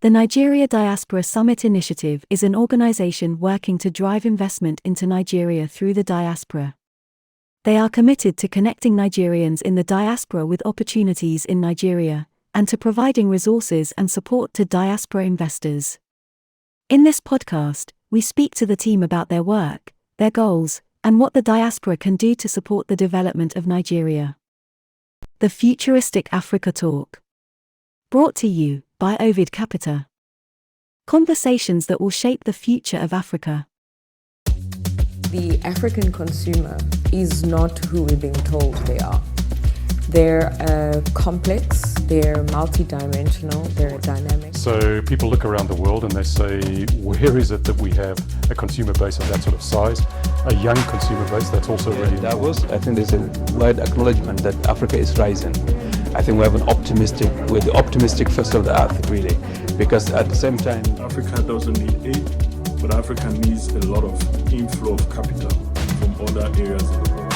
The Nigeria Diaspora Summit Initiative is an organization working to drive investment into Nigeria through the diaspora. They are committed to connecting Nigerians in the diaspora with opportunities in Nigeria, and to providing resources and support to diaspora investors. In this podcast, we speak to the team about their work, their goals, and what the diaspora can do to support the development of Nigeria. The Futuristic Africa Talk. Brought to you by Ovid Capita. Conversations that will shape the future of Africa. The African consumer is not who we're being told they are. They're complex, they're multidimensional, they're dynamic. So people look around the world and they say, where is it that we have a consumer base of that sort of size, a young consumer base that's also ready? I think there's a wide acknowledgement that Africa is rising. I think we're the optimistic first of the earth, really, because at the same time, Africa doesn't need aid, but Africa needs a lot of inflow of capital from other areas of the world.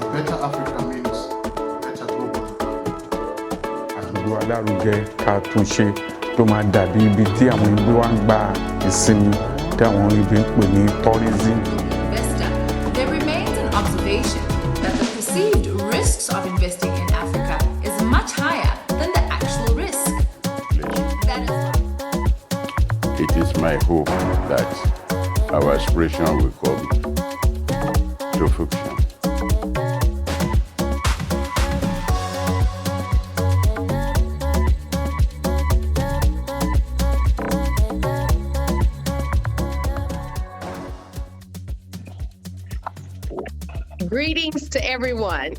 A better Africa means better global. Àgbò alárugẹ ká tún ṣe tó máa dàbí ibi tí àwọn ìgbé wa ń gba ìsinmi tí àwọn ibi ń pè ní tourism. There remains an observation that the perceived risks of investing in Africa is much higher than the actual risk. It is my hope that our aspiration will come to fruition. Greetings to everyone.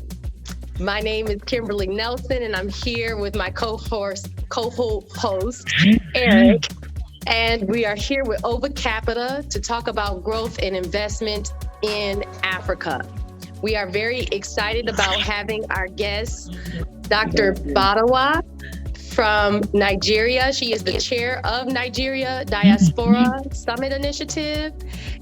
My name is Kimberly Nelson, and I'm here with my co-host, Eric. And we are here with Ovid Capita to talk about growth and investment in Africa. We are very excited about having our guest, Dr. Badawa from Nigeria. She is the chair of Nigeria Diaspora Summit Initiative,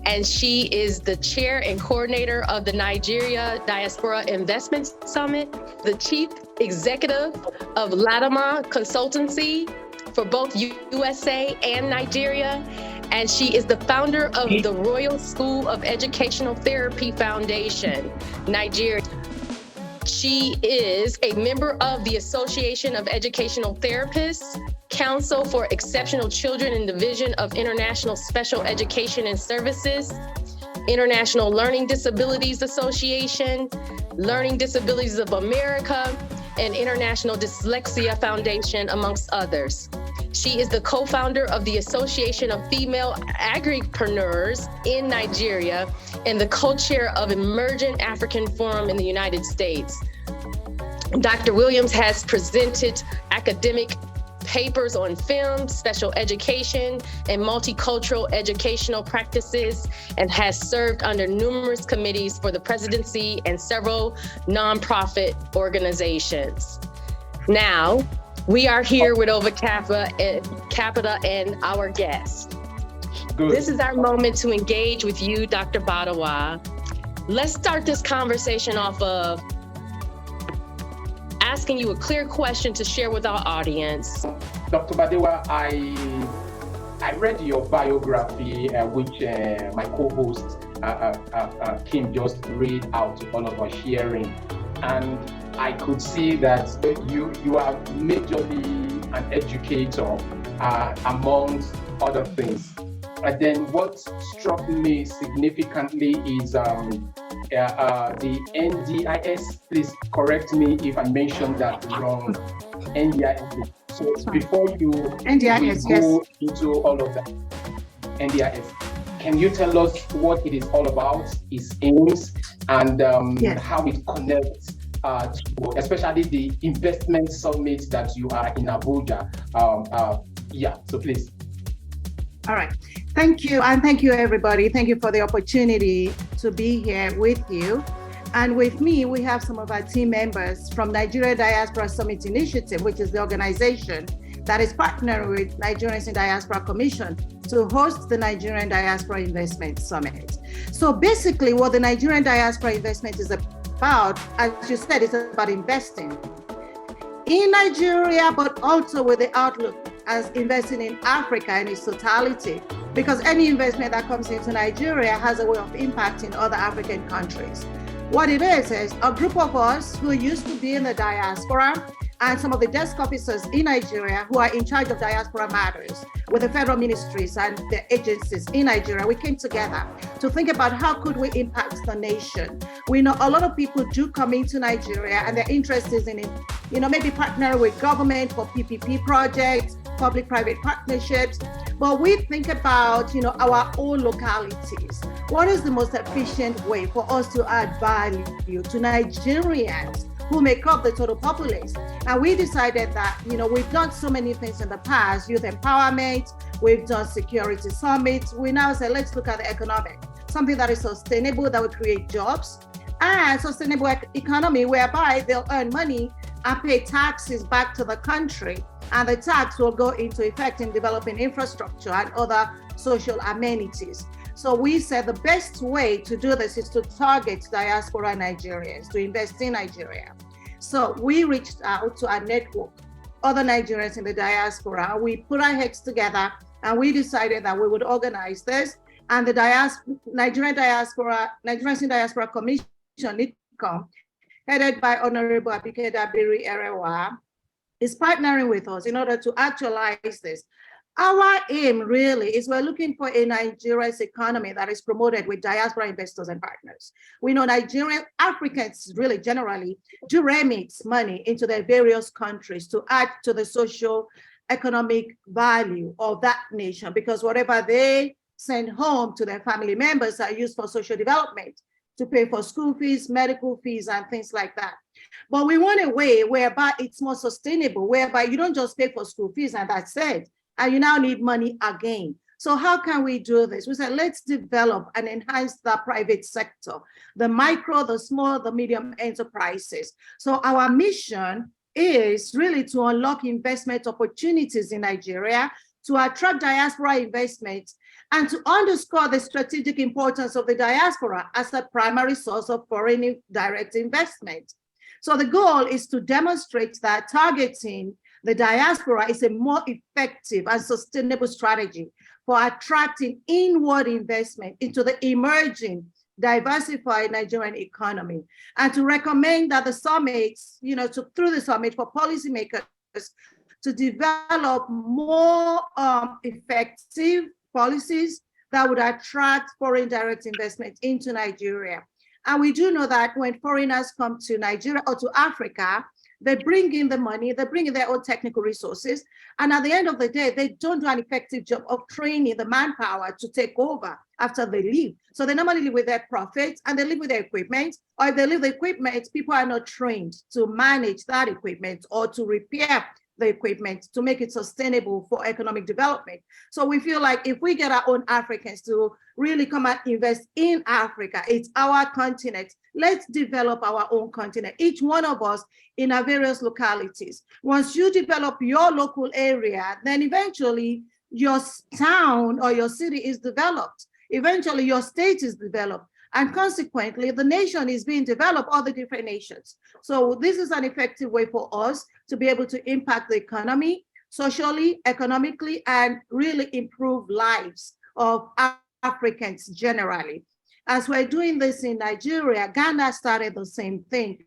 and she is the chair and coordinator of the Nigeria Diaspora Investment Summit, the chief executive of Latama Consultancy for both USA and Nigeria, and she is the founder of the Royal School of Educational Therapy Foundation, Nigeria. She is a member of the Association of Educational Therapists, Council for Exceptional Children and Division of International Special Education and Services, International Learning Disabilities Association, Learning Disabilities of America, and International Dyslexia Foundation, amongst others. She is the co-founder of the Association of Female Agripreneurs in Nigeria and the co-chair of Emerging African Forum in the United States. Dr. Williams has presented academic papers on film, special education, and multicultural educational practices, and has served under numerous committees for the presidency and several nonprofit organizations. Now, we are here with Ovid Capita and our guest. Good. This is our moment to engage with you, Dr. Badawa. Let's start this conversation off of asking you a clear question to share with our audience. Dr. Badawa, I read your biography, which my co-host Kim just read out to all of us sharing, and I could see that you are majorly an educator, amongst other things. And then what struck me significantly is the NDIS. Please correct me if I mentioned that wrong. NDIS. So before you NDIS, go into all of that, NDIS, can you tell us what it is all about, its aims, and how it connects to especially the investment summit that you are in Abuja? So please. All right. Thank you. And thank you, everybody. Thank you for the opportunity to be here with you. And with me, we have some of our team members from Nigeria Diaspora Summit Initiative, which is the organization that is partnering with Nigerians in Diaspora Commission to host the Nigerian Diaspora Investment Summit. So basically what the Nigerian Diaspora Investment is about, as you said, it's about investing in Nigeria, but also with the outlook as investing in Africa in its totality, because any investment that comes into Nigeria has a way of impacting other African countries. What it is a group of us who used to be in the diaspora and some of the desk officers in Nigeria who are in charge of diaspora matters with the federal ministries and the agencies in Nigeria. We came together to think about how could we impact the nation. We know a lot of people do come into Nigeria and their interest is in, maybe partnering with government for PPP projects, public-private partnerships. But we think about, our own localities. What is the most efficient way for us to add value to Nigerians who make up the total populace? And we decided that, we've done so many things in the past, youth empowerment, we've done security summits. We now say, let's look at the economic, something that is sustainable, that will create jobs, and sustainable economy whereby they'll earn money and pay taxes back to the country. And the tax will go into effect in developing infrastructure and other social amenities. So we said the best way to do this is to target diaspora Nigerians, to invest in Nigeria. So we reached out to our network, other Nigerians in the diaspora. We put our heads together and we decided that we would organize this. And the Nigerians in Diaspora Commission, NIDCOM, headed by Honorable Abike Dabiri Erewa, is partnering with us in order to actualize this. Our aim really is we're looking for a Nigeria's economy that is promoted with diaspora investors and partners. We know Nigerian Africans really generally do remit money into their various countries to add to the social economic value of that nation, because whatever they send home to their family members are used for social development, to pay for school fees, medical fees, and things like that. But we want a way whereby it's more sustainable, whereby you don't just pay for school fees and that's it, and you now need money again. So how can we do this? We said, let's develop and enhance the private sector, the micro, the small, the medium enterprises. So our mission is really to unlock investment opportunities in Nigeria, to attract diaspora investment, and to underscore the strategic importance of the diaspora as a primary source of foreign direct investment. So the goal is to demonstrate that targeting the diaspora is a more effective and sustainable strategy for attracting inward investment into the emerging, diversified Nigerian economy, and to recommend that the summits, through the summit for policymakers to develop more effective policies that would attract foreign direct investment into Nigeria. And we do know that when foreigners come to Nigeria or to Africa, they bring in the money, they bring in their own technical resources, and at the end of the day, they don't do an effective job of training the manpower to take over after they leave. So they normally leave with their profits and they leave with their equipment, or if they leave the equipment, people are not trained to manage that equipment or to repair the equipment to make it sustainable for economic development. So we feel like if we get our own Africans to really come and invest in Africa, it's our continent. Let's develop our own continent, each one of us in our various localities. Once you develop your local area, then eventually your town or your city is developed. Eventually your state is developed. And consequently, the nation is being developed, all the different nations. So this is an effective way for us to be able to impact the economy, socially, economically, and really improve lives of Africans generally. As we're doing this in Nigeria, Ghana started the same thing,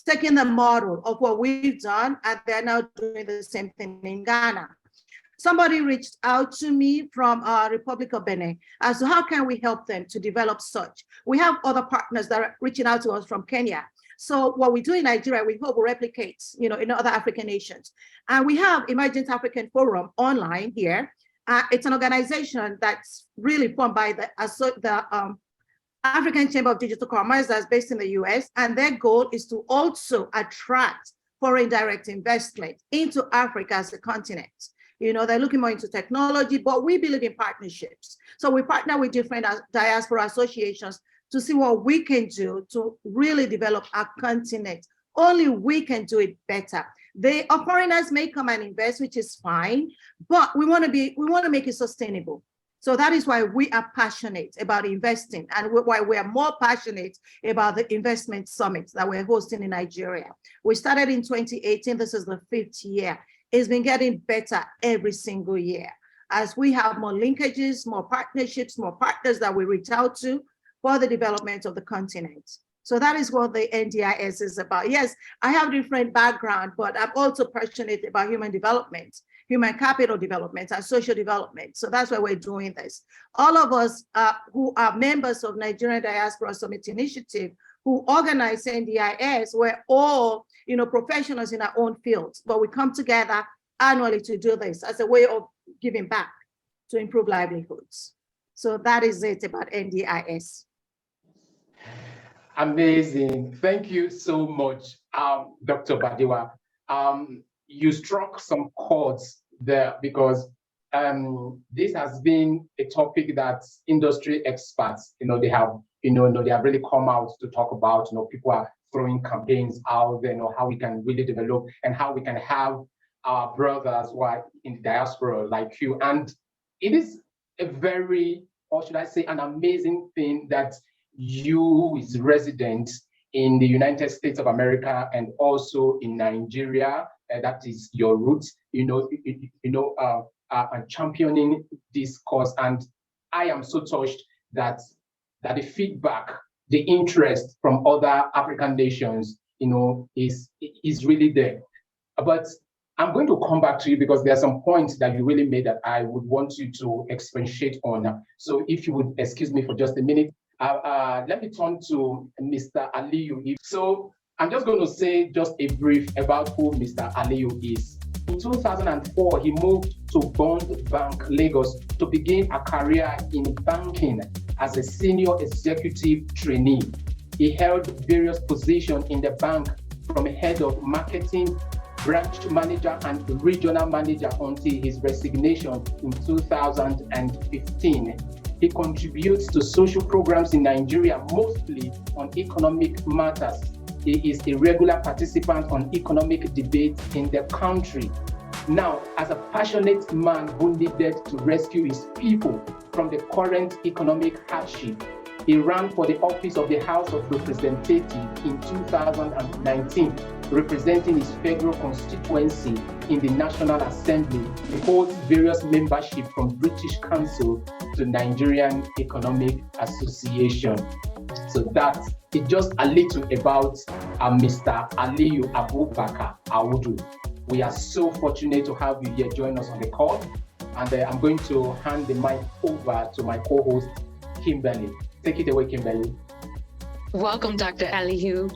taking the model of what we've done, and they're now doing the same thing in Ghana. Somebody reached out to me from Republic of Benin as to how can we help them to develop such. We have other partners that are reaching out to us from Kenya. So what we do in Nigeria, we hope will replicate, in other African nations. And we have Emergent African Forum online here. It's an organization that's really formed by the African Chamber of Digital Commerce that's based in the US. And their goal is to also attract foreign direct investment into Africa as a continent. They're looking more into technology, but we believe in partnerships. So we partner with different diaspora associations to see what we can do to really develop our continent. Only we can do it better. Foreigners may come and invest, which is fine, but we want to make it sustainable. So that is why we are passionate about investing, and why we are more passionate about the investment summit that we're hosting in Nigeria. We started in 2018. This is the 5th year. it's been getting better every single year as we have more linkages, more partnerships, more partners that we reach out to for the development of the continent. So that is what the NDIS is about. Yes, I have different background, but I'm also passionate about human development, human capital development, and social development. So that's why we're doing this. All of us who are members of Nigerian Diaspora Summit Initiative, who organize NDIS, we're all professionals in our own fields, but we come together annually to do this as a way of giving back to improve livelihoods. So that is it about NDIS. Amazing. Thank you so much, Dr. Badiwa. You struck some chords there because this has been a topic that industry experts, they have really come out to talk about. People are throwing campaigns out there, how we can really develop and how we can have our brothers who are in the diaspora like you. And it is a very, or should I say, an amazing thing that you is resident in the United States of America and also in Nigeria. That is your roots, and championing this cause. And I am so touched that the feedback, the interest from other African nations, is really there. But I'm going to come back to you because there are some points that you really made that I would want you to expatiate on. So if you would excuse me for just a minute, let me turn to Mr. Aliyu. So I'm just going to say just a brief about who Mr. Aliyu is. In 2004, he moved to Bond Bank, Lagos, to begin a career in banking as a senior executive trainee. He held various positions in the bank from head of marketing, branch manager, and regional manager until his resignation in 2015. He contributes to social programs in Nigeria, mostly on economic matters. He is a regular participant on economic debates in the country. Now, as a passionate man who needed to rescue his people from the current economic hardship, he ran for the office of the House of Representatives in 2019, representing his federal constituency in the National Assembly. He holds various membership from British Council to Nigerian Economic Association. So that's it, just a little about Mr. Aliyu Audu. We are so fortunate to have you here join us on the call. And I'm going to hand the mic over to my co-host, Kimberly. Take it away, Kimberly. Welcome, Dr. Aliyu.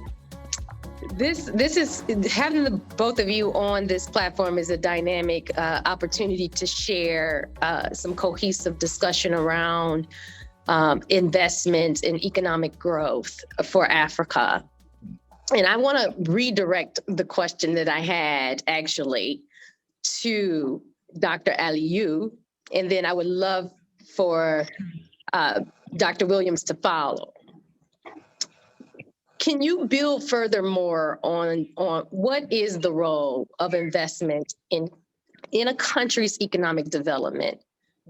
This is having the both of you on this platform is a dynamic opportunity to share some cohesive discussion around investment and economic growth for Africa. And I want to redirect the question that I had actually to Dr. Aliyu, and then I would love for Dr. Williams to follow. Can you build furthermore on what is the role of investment in a country's economic development?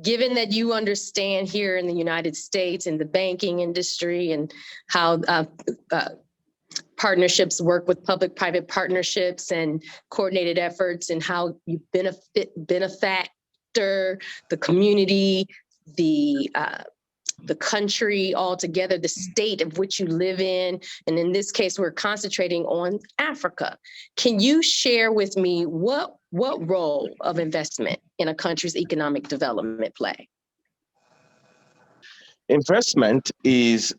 Given that you understand here in the United States in the banking industry and how partnerships work with public-private partnerships and coordinated efforts and how you benefactor the community, the country altogether, the state of which you live in. And in this case, we're concentrating on Africa. Can you share with me what role of investment in a country's economic development play? Investment plays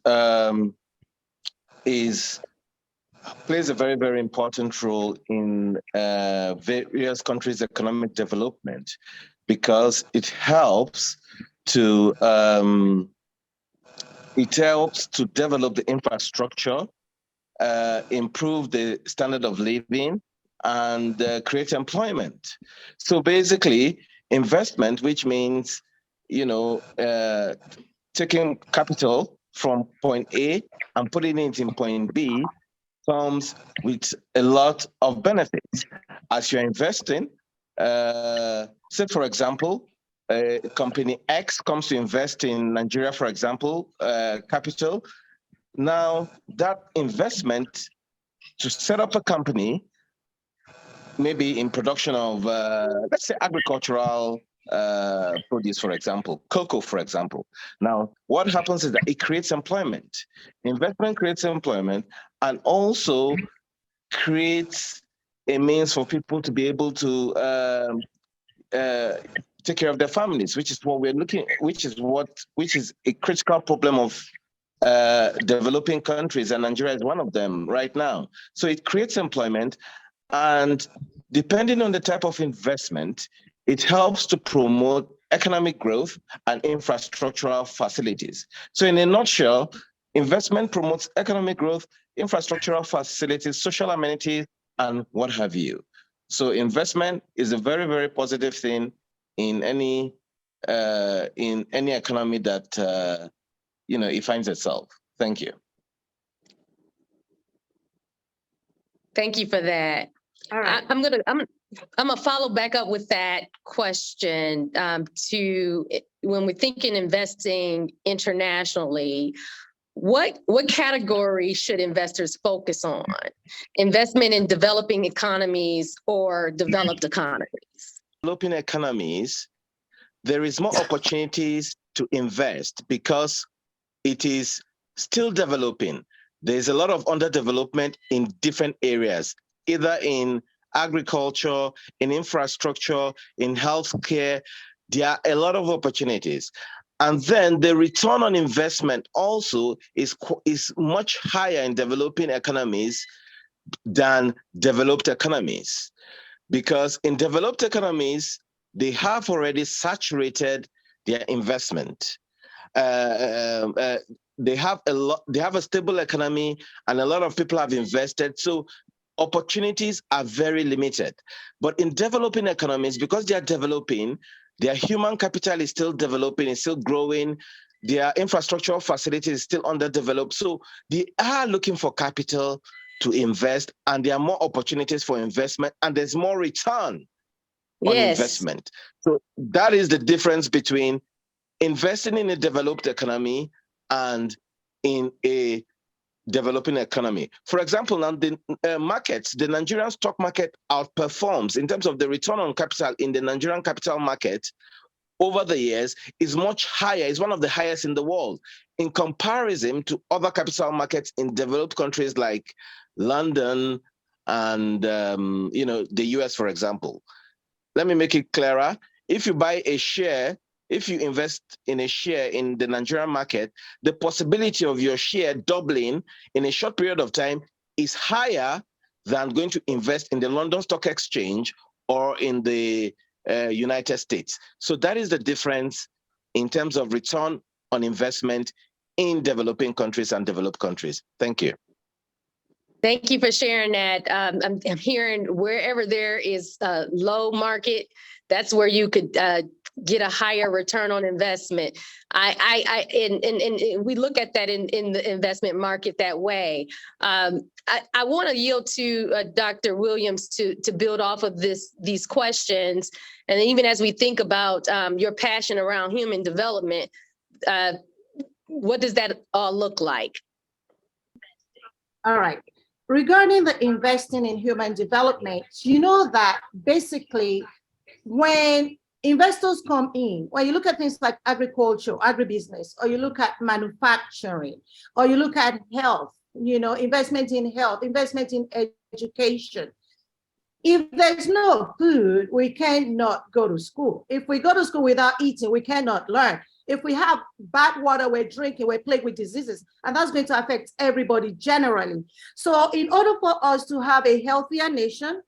a very, very important role in various countries' economic development because it helps to develop the infrastructure, improve the standard of living, and create employment. So basically, investment, which means, taking capital from point A and putting it in point B, comes with a lot of benefits. As you're investing, say, for example, company X comes to invest in Nigeria, for example, capital. Now, that investment to set up a company maybe in production of, let's say, agricultural produce, for example, cocoa, for example. Now, what happens is that it creates employment. Investment creates employment and also creates a means for people to be able to take care of their families, which is what we're looking, which is a critical problem of developing countries, and Nigeria is one of them right now. So it creates employment, and depending on the type of investment, it helps to promote economic growth and infrastructural facilities. So in a nutshell, investment promotes economic growth, infrastructural facilities, social amenities, and what have you. So investment is a very, very positive thing in any economy that it finds itself. Thank you. Thank you for that. All right. I'm gonna follow back up with that question to when we're thinking investing internationally, what category should investors focus on? Investment in developing economies or developed economies? Developing economies, there is more opportunities to invest because it is still developing. There's a lot of underdevelopment in different areas, either in agriculture, in infrastructure, in healthcare. There are a lot of opportunities. And then the return on investment also is much higher in developing economies than developed economies. Because in developed economies, they have already saturated their investment. They have a stable economy, and a lot of people have invested. So opportunities are very limited. But in developing economies, because they are developing, their human capital is still developing, it's still growing, their infrastructural facilities is still underdeveloped. So they are looking for capital to invest, and there are more opportunities for investment, and there's more return on investment. So that is the difference between investing in a developed economy and in a developing economy. For example, now the markets, the Nigerian stock market outperforms in terms of the return on capital in the Nigerian capital market over the years is much higher, is one of the highest in the world in comparison to other capital markets in developed countries like London and the US, for example. Let me make it clearer. If you buy a share, if you invest in a share in the Nigerian market, the possibility of your share doubling in a short period of time is higher than going to invest in the London Stock Exchange or in the United States. So that is the difference in terms of return on investment in developing countries and developed countries. Thank you. Thank you for sharing that. I'm hearing wherever there is a low market, that's where you could get a higher return on investment. And we look at that in the investment market that way. I want to yield to Dr. Williams to build off of these questions. And even as we think about your passion around human development, what does that all look like? All right. Regarding the investing in human development, you know that basically when investors come in, when you look at things like agriculture, agribusiness, or you look at manufacturing, or you look at health, investment in health, investment in education. If there's no food, we cannot go to school. If we go to school without eating, we cannot learn. If we have bad water we're drinking, we're plagued with diseases, and that's going to affect everybody generally. So in order for us to have a healthier nation,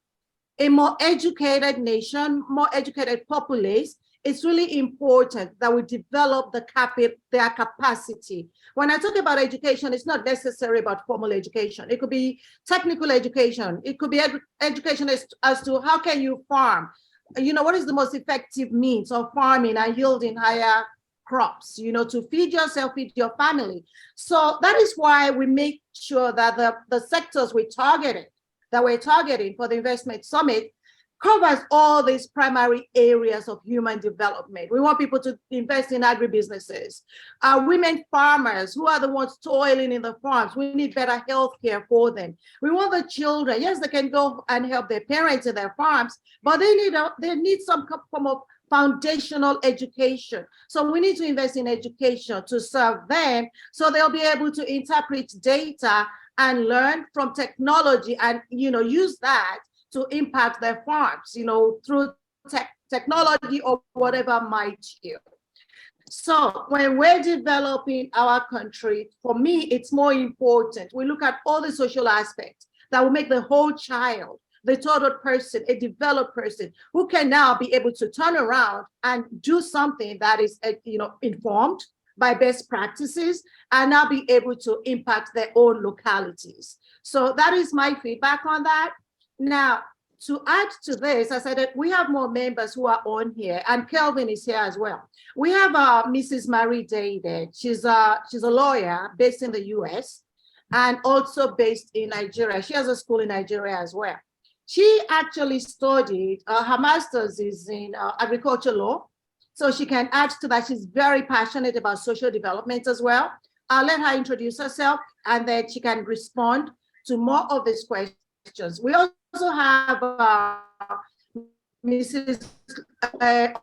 a more educated nation, more educated populace, it's really important that we develop their capacity. When I talk about education, it's not necessarily about formal education. It could be technical education. It could be education as to how can you farm? What is the most effective means of farming and yielding higher crops, to feed yourself, feed your family. So that is why we make sure that the sectors we're targeting for the investment summit covers all these primary areas of human development. We want people to invest in agribusinesses. Women farmers, who are the ones toiling in the farms, we need better health care for them. We want the children, yes, they can go and help their parents in their farms, but they need some form of foundational education. So we need to invest in education to serve them so they'll be able to interpret data and learn from technology and use that to impact their farms, through technology or whatever might you. So when we're developing our country, for me, it's more important. We look at all the social aspects that will make the whole child, the total person, a developed person who can now be able to turn around and do something that is, informed by best practices and now be able to impact their own localities. So that is my feedback on that. Now, to add to this, I said that we have more members who are on here, and Kelvin is here as well. We have Mrs. Marie David. She's a lawyer based in the US and also based in Nigeria. She has a school in Nigeria as well. She actually studied, her master's is in agriculture law. So she can add to that. She's very passionate about social development as well. I'll let her introduce herself and then she can respond to more of these questions. We also have Mrs.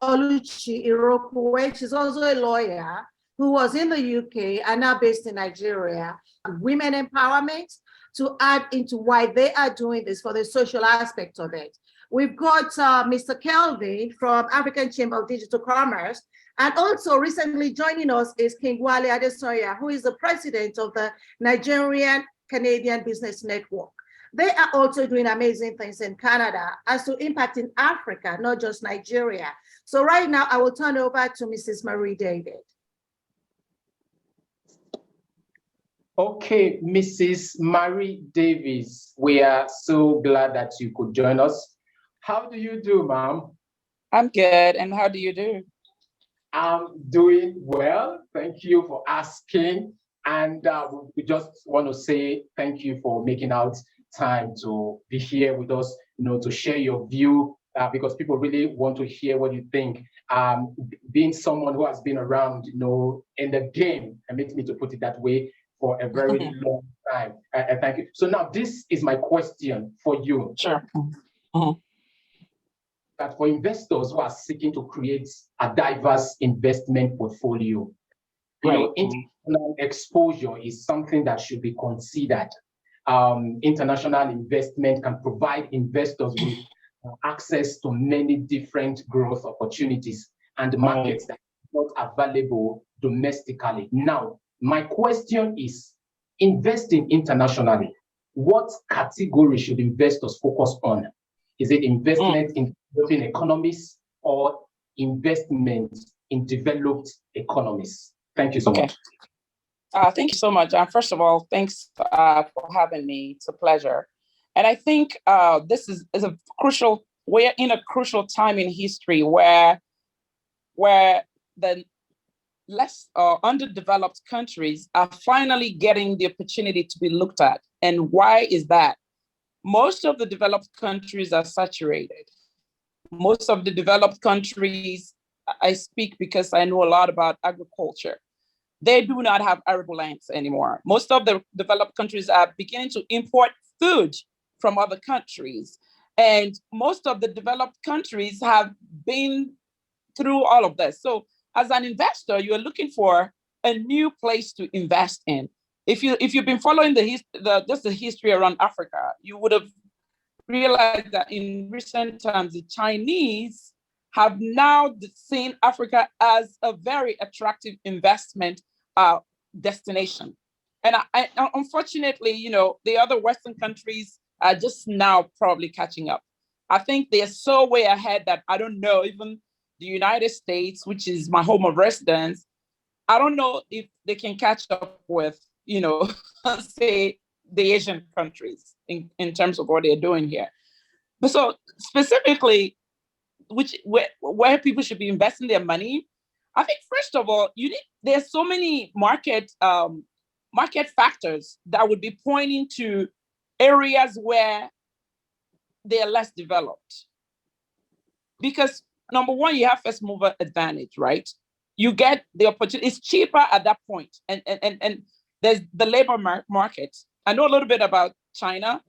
Oluchi Irokwe. She's also a lawyer who was in the UK and now based in Nigeria. Women empowerment, to add into why they are doing this for the social aspect of it. We've got Mr. Kelvin from African Chamber of Digital Commerce, and also recently joining us is King Wale Adesoya, who is the president of the Nigerian Canadian Business Network. They are also doing amazing things in Canada as to impact in Africa, not just Nigeria. So right now, I will turn over to Mrs. Marie David. Okay, Mrs. Marie Davis, we are so glad that you could join us. How do you do, ma'am? I'm good, and how do you do? I'm doing well, thank you for asking. And we just want to say thank you for making out time to be here with us, to share your view, because people really want to hear what you think. Being someone who has been around, in the game, permit me to put it that way, for a very long time. Thank you. So now this is my question for you. Sure. That for investors who are seeking to create a diverse investment portfolio, international exposure is something that should be considered. International investment can provide investors with access to many different growth opportunities and markets that are not available domestically. Now, my question is, investing internationally, what category should investors focus on? Is it investment in developing economies or investment in developed economies? Thank you so much. Thank you so much. First of all, thanks for having me. It's a pleasure. And I think this is a crucial, we're in a crucial time in history where the less underdeveloped countries are finally getting the opportunity to be looked at. And why is that? Most of the developed countries are saturated. Most of the developed countries, I speak because I know a lot about agriculture. They do not have arable lands anymore. Most of the developed countries are beginning to import food from other countries. And most of the developed countries have been through all of this. So as an investor, you're looking for a new place to invest in. If you've been following just the history around Africa, you would have realized that in recent times, the Chinese have now seen Africa as a very attractive investment destination. And unfortunately, the other Western countries are just now probably catching up. I think they're so way ahead that I don't know, even the United States, which is my home of residence, I don't know if they can catch up with, say, the Asian countries in terms of what they're doing here. But so specifically, where people should be investing their money, I think first of all, there's so many market factors that would be pointing to areas where they are less developed. because number one, you have first mover advantage, right? You get the opportunity. It's cheaper at that point, and there's the labor market. I know a little bit about China.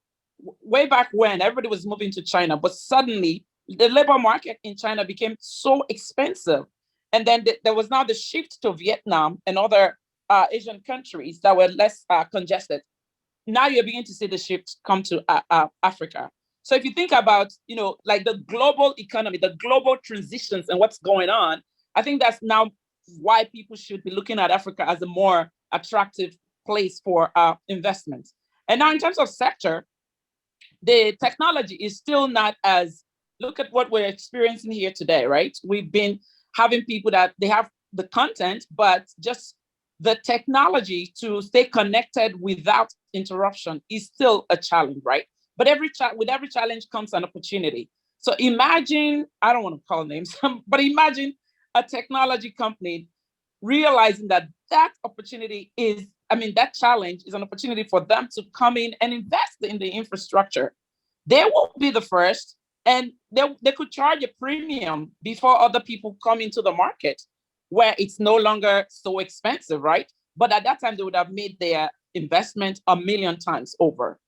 Way back when everybody was moving to China, but suddenly the labor market in China became so expensive, and then there was now the shift to Vietnam and other Asian countries that were less congested. Now you're beginning to see the shift come to Africa. So if you think about, like the global economy, the global transitions and what's going on, I think that's now why people should be looking at Africa as a more attractive place for investments. And now in terms of sector, the technology is still not as, look at what we're experiencing here today, right? We've been having people that they have the content, but just the technology to stay connected without interruption is still a challenge, right? But with every challenge comes an opportunity. So imagine, I don't want to call names, but imagine a technology company realizing that opportunity is, that challenge is an opportunity for them to come in and invest in the infrastructure. They won't be the first, and they could charge a premium before other people come into the market where it's no longer so expensive, right? But at that time, they would have made their investment 1,000,000 times over.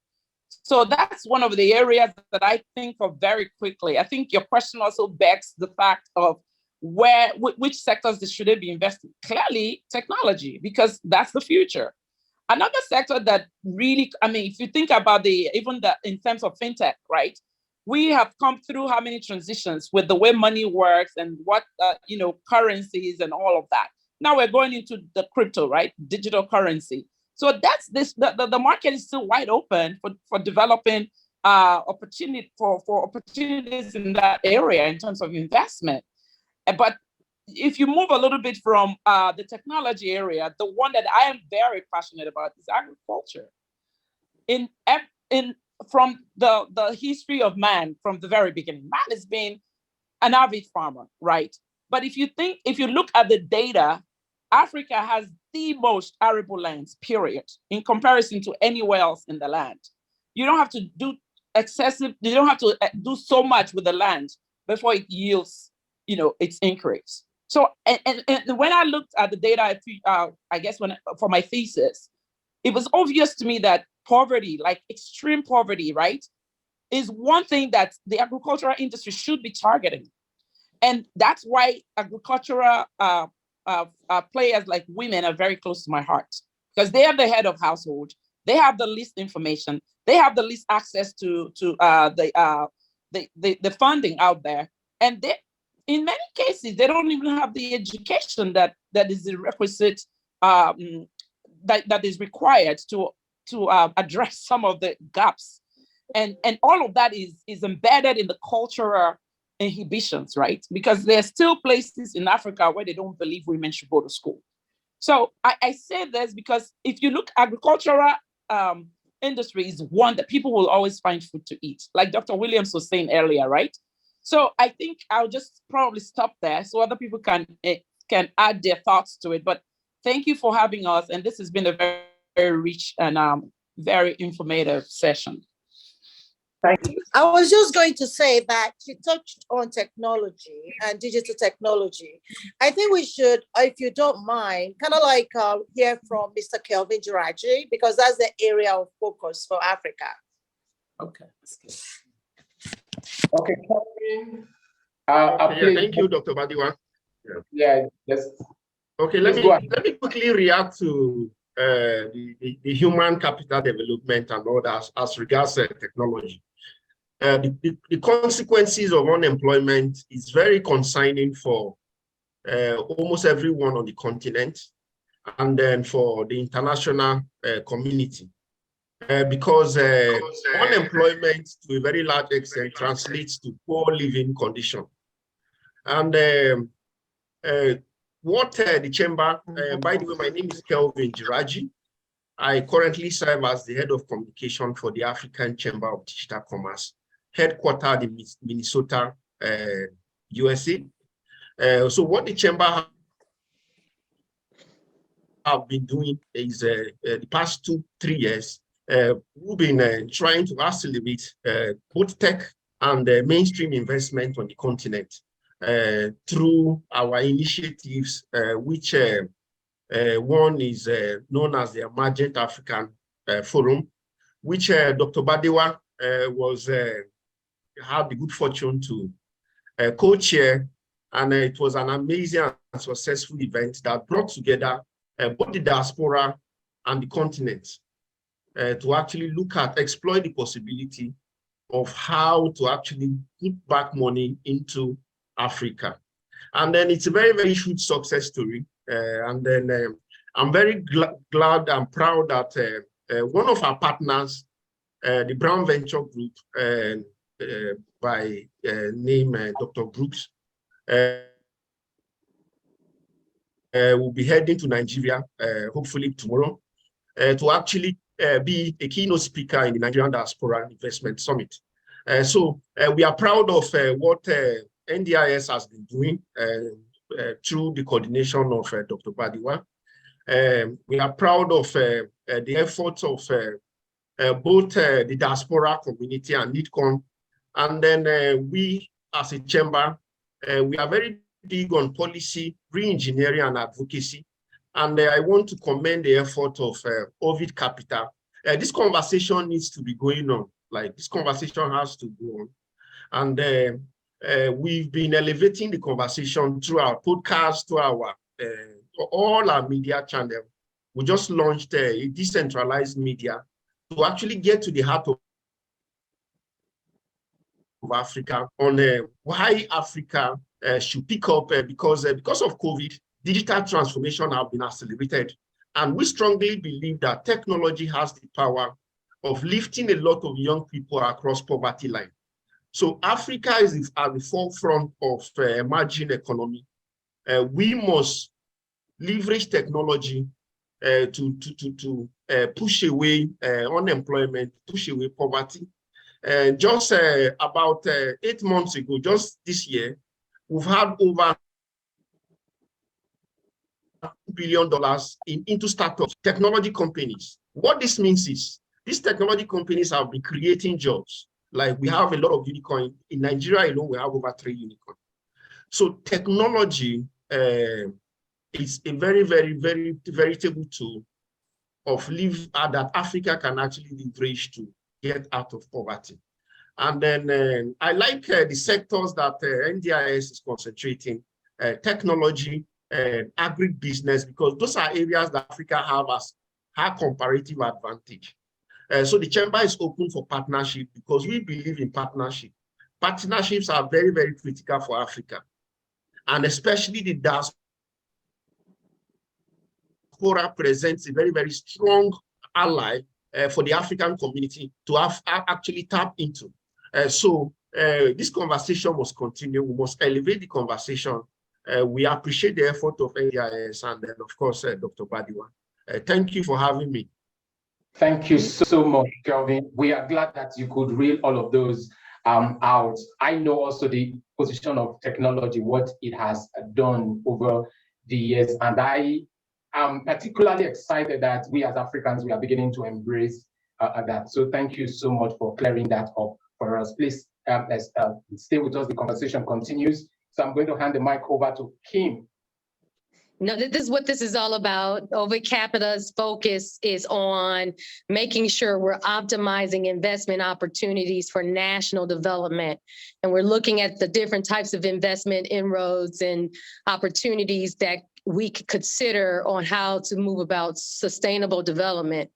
So that's one of the areas that I think of very quickly. I think your question also begs the fact of which sectors should they be investing? Clearly, technology, because that's the future. Another sector that really, if you think about in terms of fintech, right? We have come through how many transitions with the way money works and what, currencies and all of that. Now we're going into the crypto, right? Digital currency. So that's the market is still wide open for developing opportunities in that area in terms of investment. But if you move a little bit from the technology area, the one that I am very passionate about is agriculture. From the history of man, from the very beginning, man has been an avid farmer, right? But if you look at the data, Africa has the most arable lands, period, in comparison to anywhere else in the land. You don't have to do so much with the land before it yields, its increase. So, and when I looked at the data, I guess for my thesis, it was obvious to me that poverty, like extreme poverty, right, is one thing that the agricultural industry should be targeting. And that's why agricultural players like women are very close to my heart, because they are the head of household. They have the least information. They have the least access to the funding out there. And in many cases, they don't even have the education that is the requisite, that is required to address some of the gaps. And all of that is embedded in the cultural inhibitions, right? Because there are still places in Africa where they don't believe women should go to school. So I say this because if you look, agricultural industry is one that people will always find food to eat, like Dr. Williams was saying earlier, right? So I think I'll just probably stop there so other people can add their thoughts to it. But thank you for having us. And this has been a very, very rich and very informative session. Thank you. I was just going to say that you touched on technology and digital technology. I think we should, if you don't mind, kind of like hear from Mr. Kelvin Jiraji, because that's the area of focus for Africa. Okay. Okay, Kelvin. Thank you, Dr. Badiwa. Yeah, yes. Okay, let me quickly react to the human capital development and all that as regards technology. The consequences of unemployment is very concerning for almost everyone on the continent, and then for the international community, because unemployment to a very large extent translates to poor living condition. And what the chamber, by the way, my name is Kelvin Jiraji. I currently serve as the head of communication for the African Chamber of Digital Commerce, headquartered in Minnesota, USA. So what the chamber have been doing is the past 2-3 years, we've been trying to accelerate both tech and mainstream investment on the continent through our initiatives, which one is known as the Emergent African Forum, which Dr. Badewa had the good fortune to co-chair, and it was an amazing and successful event that brought together both the diaspora and the continent to actually exploit the possibility of how to actually put back money into Africa. And then it's a very, very huge success story. And then I'm very glad and proud that one of our partners, the Brown Venture Group, by name Dr. Brooks, will be heading to Nigeria, hopefully tomorrow, to actually be a keynote speaker in the Nigerian Diaspora Investment Summit. So we are proud of what NDIS has been doing through the coordination of Dr. Badewa. We are proud of the efforts of both the diaspora community and NIDCON. And then we, as a chamber, we are very big on policy, re-engineering and advocacy. And I want to commend the effort of Ovid Capital. This conversation needs to be going on. Like, this conversation has to go on. And we've been elevating the conversation through our podcast, through our all our media channels. We just launched a decentralized media to actually get to the heart of Africa on why Africa should pick up because of COVID, digital transformation has been accelerated. And we strongly believe that technology has the power of lifting a lot of young people across poverty line. So Africa is at the forefront of emerging economy. We must leverage technology to push away unemployment, push away poverty. Just about 8 months ago, just this year, we've had over $2 billion into startups, technology companies. What this means is these technology companies have been creating jobs. Like, we have a lot of unicorn. In Nigeria alone, we have over 3 unicorns. So technology is a very, very, very veritable tool of that Africa can actually leverage to get out of poverty. And then I like the sectors that NDIS is concentrating, technology, agribusiness, because those are areas that Africa have as a comparative advantage. So the chamber is open for partnership because we believe in partnership. Partnerships are very, very critical for Africa, and especially the diaspora presents a very, very strong ally for the African community to actually tap into. So this conversation must continue. We must elevate the conversation. We appreciate the effort of NDIS and then, of course, Dr. Badewa. Thank you for having me. Thank you so much, Kelvin. We are glad that you could reel all of those out. I know also the position of technology, what it has done over the years, and I am particularly excited that we as Africans, we are beginning to embrace that. So thank you so much for clearing that up for us. Please stay with us. The conversation continues. So I'm going to hand the mic over to Kim. No, this is what this is all about. Ovid Capital's focus is on making sure we're optimizing investment opportunities for national development. And we're looking at the different types of investment inroads and opportunities that we could consider on how to move about sustainable development.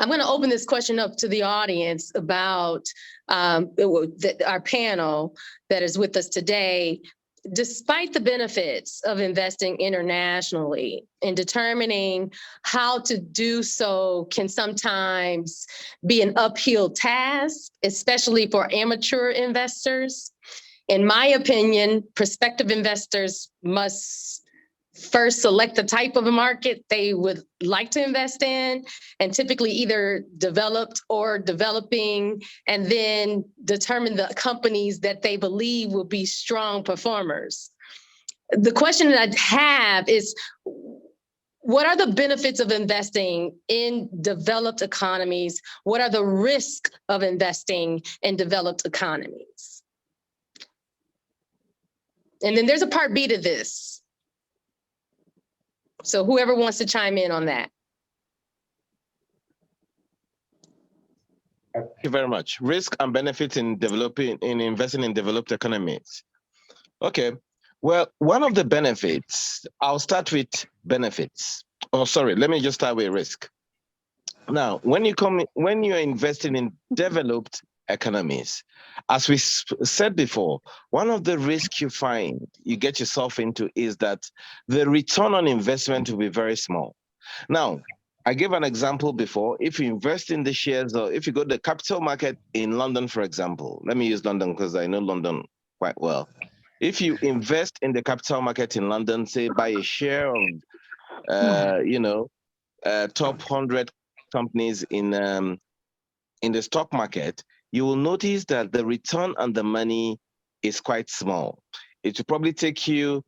I'm going to open this question up to the audience about our panel that is with us today. Despite the benefits of investing internationally, in determining how to do so can sometimes be an uphill task, especially for amateur investors. In my opinion, prospective investors must first select the type of a market they would like to invest in, and typically either developed or developing, and then determine the companies that they believe will be strong performers. The question that I have is, what are the benefits of investing in developed economies? What are the risks of investing in developed economies? And then there's a part B to this. So whoever wants to chime in on that. Thank you very much. Risk and benefits in investing in developed economies. Okay. Well, one of the benefits, I'll start with benefits. Oh, sorry, let me just start with risk. Now, when you're investing in developed economies, as we said before, one of the risks you get yourself into is that the return on investment will be very small. Now, I gave an example before. If you invest in the shares, or if you go to the capital market in London, for example, let me use London because I know London quite well. If you invest in the capital market in London, say buy a share of, top 100 companies in the stock market, you will notice that the return on the money is quite small. It will probably take you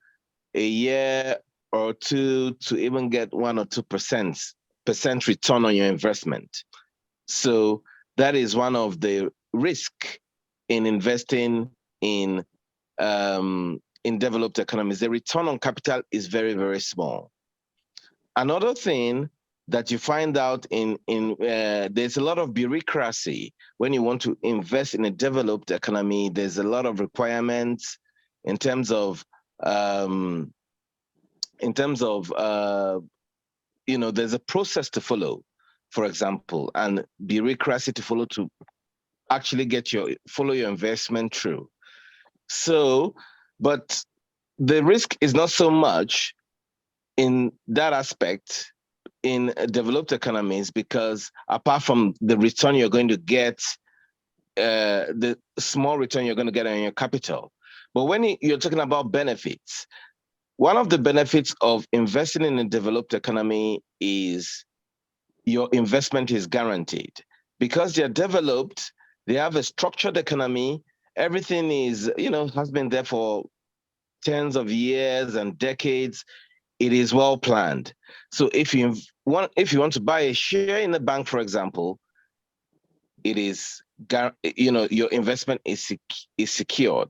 a year or two to even get 1 or 2% return on your investment. So that is one of the risks in investing in developed economies. The return on capital is very, very small. Another thing that you find out there's a lot of bureaucracy when you want to invest in a developed economy. There's a lot of requirements in terms of there's a process to follow, for example, and bureaucracy to follow to actually follow your investment through. So, but the risk is not so much in that aspect in developed economies, because apart from the return you're going to get, the small return you're going to get on your capital. But when you're talking about benefits, one of the benefits of investing in a developed economy is your investment is guaranteed. Because they're developed, they have a structured economy, everything is, has been there for tens of years and decades. It is well planned. So if you want to buy a share in a bank, for example, it is, your investment is secured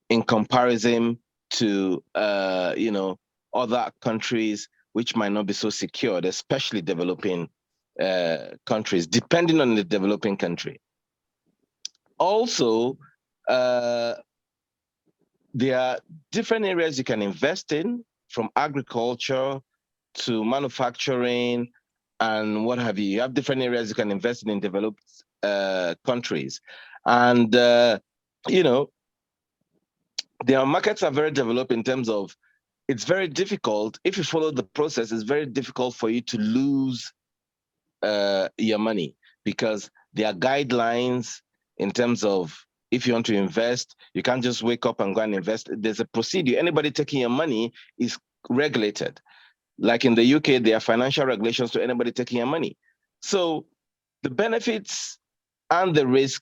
in comparison to other countries which might not be so secured, especially developing countries, depending on the developing country. Also, there are different areas you can invest in, from agriculture to manufacturing and what have you. You have different areas you can invest in developed countries. And, their markets are very developed in terms of, it's very difficult, if you follow the process, it's very difficult for you to lose your money, because there are guidelines in terms of, if you want to invest, you can't just wake up and go and invest. There's a procedure. Anybody taking your money is regulated. Like in the UK, there are financial regulations to anybody taking your money. So the benefits and the risk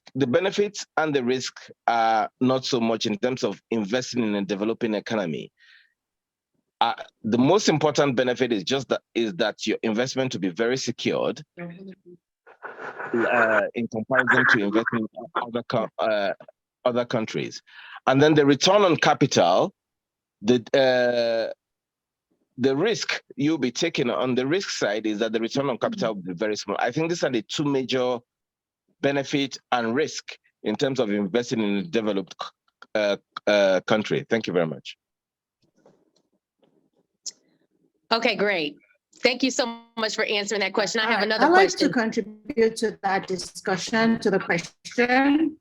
are not so much in terms of investing in a developing economy. The most important benefit is that your investment to be very secured in comparison to investing in other countries. And then the return on capital, the risk you'll be taking on the risk side is that the return on capital will be very small. I think these are the two major benefit and risk in terms of investing in a developed country. Thank you very much. Okay, great. Thank you so much for answering that question. I have another question. I'd like to contribute to that discussion, to the question.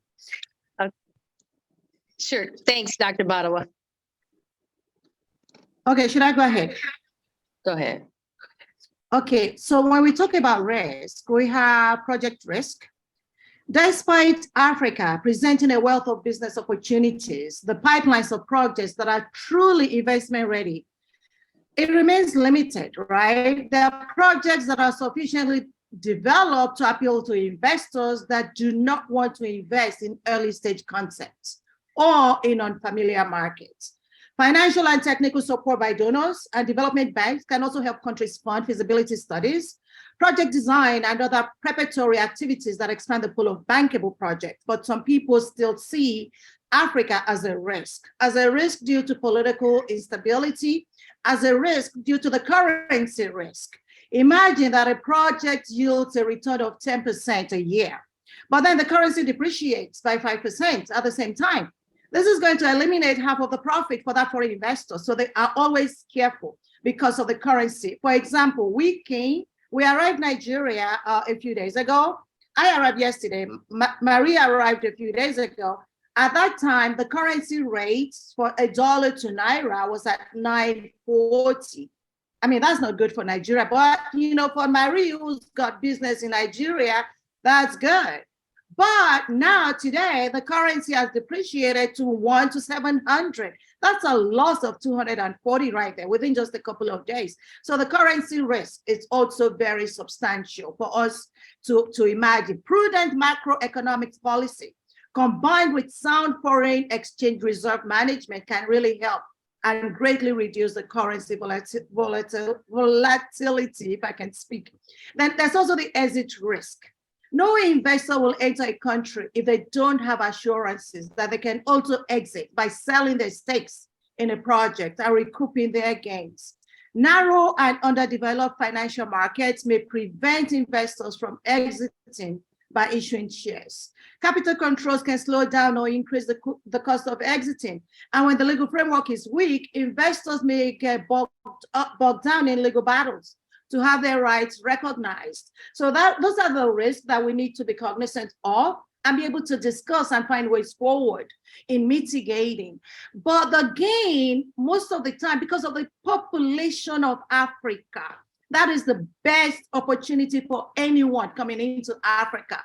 Sure. Thanks, Dr. Badawa. Okay, should I go ahead? Go ahead. Okay, so when we talk about risk, we have project risk. Despite Africa presenting a wealth of business opportunities, the pipelines of projects that are truly investment ready, it remains limited, right? There are projects that are sufficiently developed to appeal to investors that do not want to invest in early stage concepts or in unfamiliar markets. Financial and technical support by donors and development banks can also help countries fund feasibility studies, project design, and other preparatory activities that expand the pool of bankable projects. But some people still see Africa as a risk due to political instability, as a risk due to the currency risk. Imagine that a project yields a return of 10% a year, but then the currency depreciates by 5% at the same time. This is going to eliminate half of the profit for that foreign investor. So they are always careful because of the currency. For example, we arrived in Nigeria a few days ago. I arrived yesterday. Maria arrived a few days ago. At that time, the currency rate for $1 to Naira was at 940. I mean, that's not good for Nigeria, but for Maria, who's got business in Nigeria, that's good. But now today, the currency has depreciated to 1 to 700. That's a loss of 240 right there within just a couple of days. So the currency risk is also very substantial for us to imagine. Prudent macroeconomic policy combined with sound foreign exchange reserve management can really help and greatly reduce the currency volatility, if I can speak. Then there's also the exit risk. No investor will enter a country if they don't have assurances that they can also exit by selling their stakes in a project and recouping their gains. Narrow and underdeveloped financial markets may prevent investors from exiting by issuing shares. Capital controls can slow down or increase the cost of exiting. And when the legal framework is weak, investors may get bogged down in legal battles to have their rights recognized. So those are the risks that we need to be cognizant of and be able to discuss and find ways forward in mitigating. But the gain, most of the time, because of the population of Africa, that is the best opportunity for anyone coming into Africa.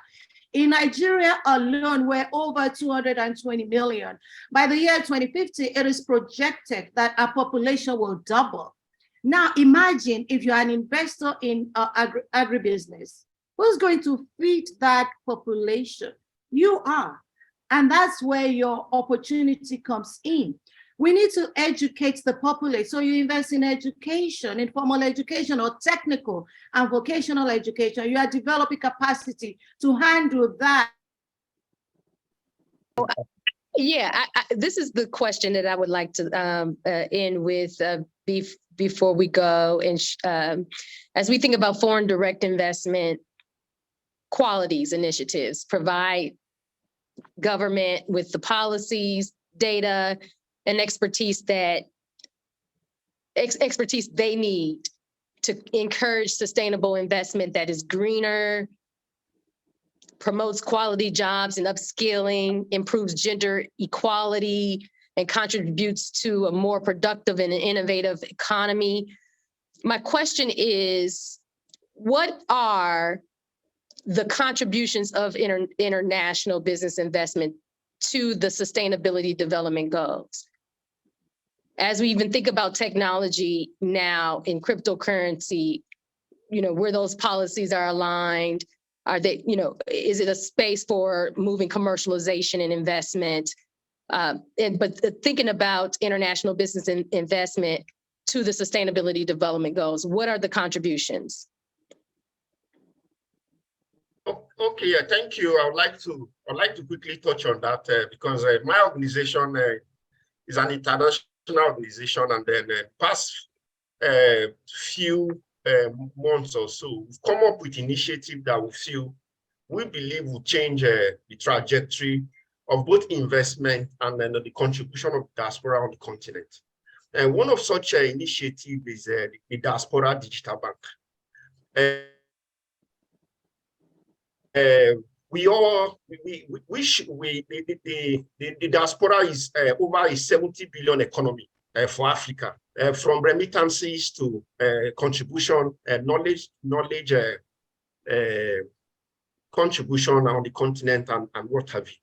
In Nigeria alone, we're over 220 million. By the year 2050, it is projected that our population will double. Now, imagine if you're an investor in agribusiness, who's going to feed that population? You are. And that's where your opportunity comes in. We need to educate the populace. So you invest in education, in formal education or technical and vocational education. You are developing capacity to handle that. Yeah, this is the question that I would like to end with before we go. And as we think about foreign direct investment qualities initiatives, provide government with the policies, data, and expertise they need to encourage sustainable investment that is greener, promotes quality jobs and upskilling, improves gender equality, and contributes to a more productive and innovative economy. My question is, what are the contributions of international business investment to the sustainability development goals? As we even think about technology now in cryptocurrency, where those policies are aligned, are they, is it a space for moving commercialization and investment? But thinking about international business investment to the sustainability development goals, what are the contributions? Okay, thank you. I would like to quickly touch on that because my organization is an international organization, and then past few months or so, we've come up with initiative that we believe will change the trajectory of both investment and then the contribution of diaspora on the continent. And one of such initiatives is the Diaspora Digital Bank. The diaspora is over a 70 billion economy for Africa, from remittances to contribution, knowledge contribution on the continent and what have you.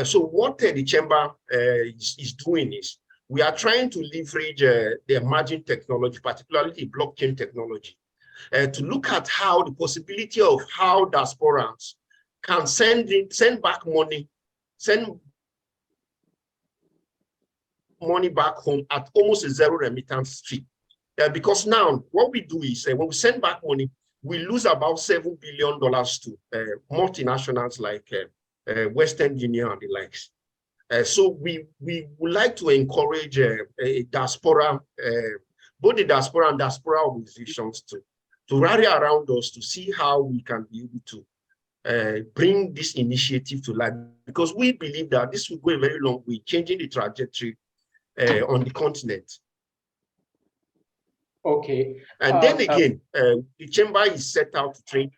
So what the chamber is doing is we are trying to leverage the emerging technology, particularly the blockchain technology, to look at how the possibility of how diasporans can send back money, send money back home at almost a zero remittance fee. Because now what we do is when we send back money, we lose about $7 billion to multinationals like Western Union and the likes. So we would like to encourage a diaspora, both the diaspora and diaspora organizations to rally around us to see how we can be able to bring this initiative to life, because we believe that this will go a very long way, changing the trajectory on the continent. Okay. And then again, the chamber is set out to train.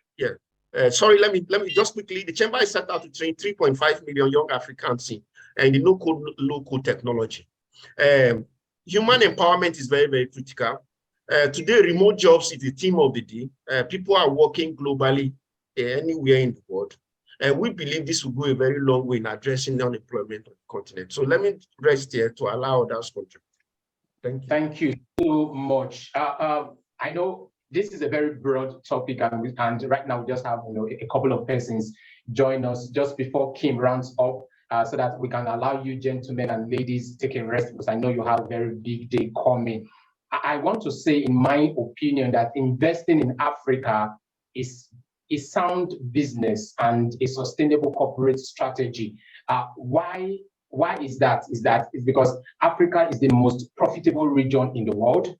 Sorry, let me just quickly. The chamber is set out to train 3.5 million young Africans in the no-code, low-code technology. Human empowerment is very, very critical. Today, remote jobs is the theme of the day. People are working globally anywhere in the world. And we believe this will go a very long way in addressing unemployment on the continent. So let me rest here to allow others to contribute. Thank you. Thank you so much. I know this is a very broad topic, and right now we just have a couple of persons join us just before Kim rounds up, so that we can allow you gentlemen and ladies take a rest, because I know you have a very big day coming. I want to say, in my opinion, that investing in Africa is a sound business and a sustainable corporate strategy. Why is that? It's because Africa is the most profitable region in the world.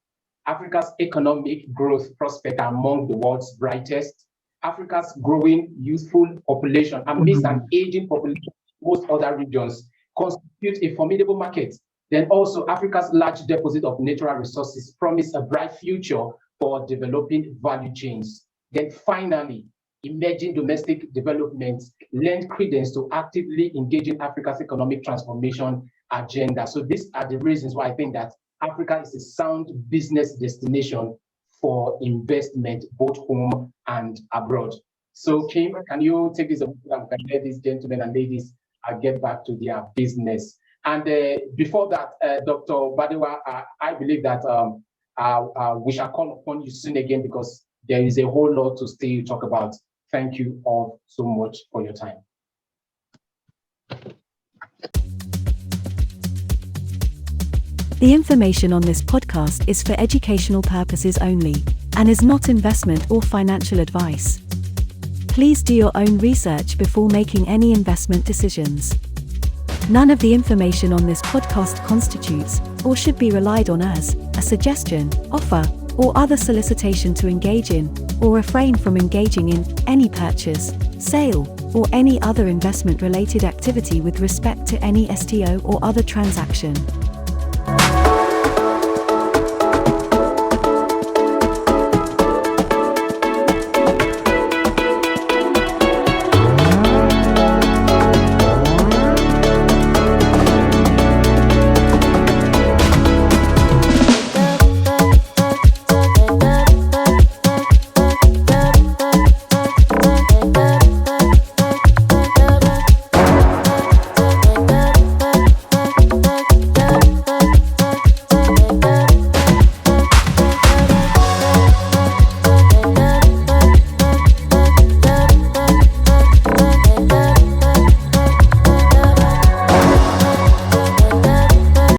Africa's economic growth prospects are among the world's brightest. Africa's growing youthful population amidst an aging population in most other regions constitute a formidable market. Then also Africa's large deposit of natural resources promise a bright future for developing value chains. Then finally, emerging domestic developments lend credence to actively engaging Africa's economic transformation agenda. So these are the reasons why I think that Africa is a sound business destination for investment, both home and abroad. So Kim, can you take this opportunity and let these gentlemen and ladies get back to their business? And before that, Dr. Badewa, I believe that we shall call upon you soon again, because there is a whole lot to still talk about. Thank you all so much for your time. The information on this podcast is for educational purposes only, and is not investment or financial advice. Please do your own research before making any investment decisions. None of the information on this podcast constitutes, or should be relied on as, a suggestion, offer, or other solicitation to engage in, or refrain from engaging in, any purchase, sale, or any other investment-related activity with respect to any STO or other transaction.